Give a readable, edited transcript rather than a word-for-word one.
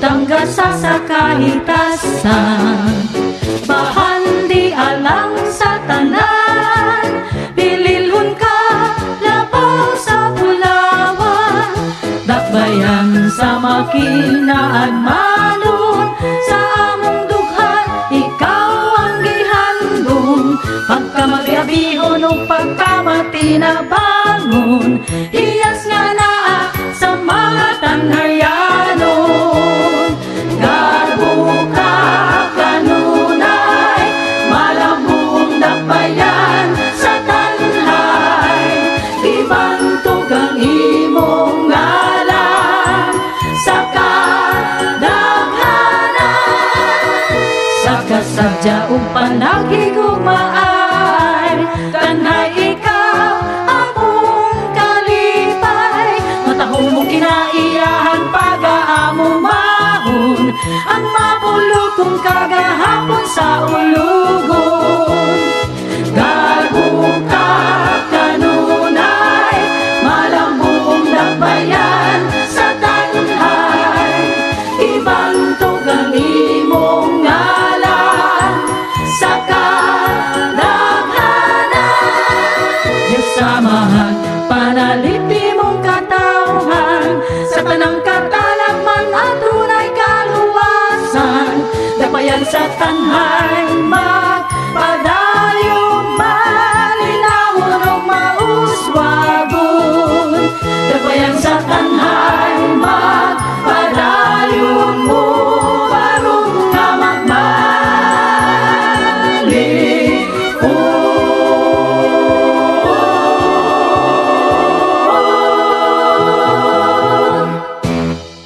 hanggang sa kahitasan. Bahan di alang sa tanan, pililhon ka labaw sa Bulawan. Dakbayan sa makina at manon, sa among dughan ikaw ang gihandong. Pagka mag-abihon o pagka matinabangon, hiyas nga naa sa mga tanhayanon. Garbo ka kanunay, malambong dakbayan sa tanhay. Di bantog ang imong ngalan sa kadaghanan. Sa kasadya o panagigugmaan, tanhay ikaw among kalipay. Matahong mong kinaiyahan pag-aamong mahon, ang mapulog kong kagahapon sa ulugon. Garbo ka kanunay, malambong dakbayan sa tanhay. Ibantog ang imong ngalan sa kadaghanan. Diyos samahan, panaliti mong katawhan, sa tanang katalagman at tunay kaluwasan. Dakbayan sa tanhay,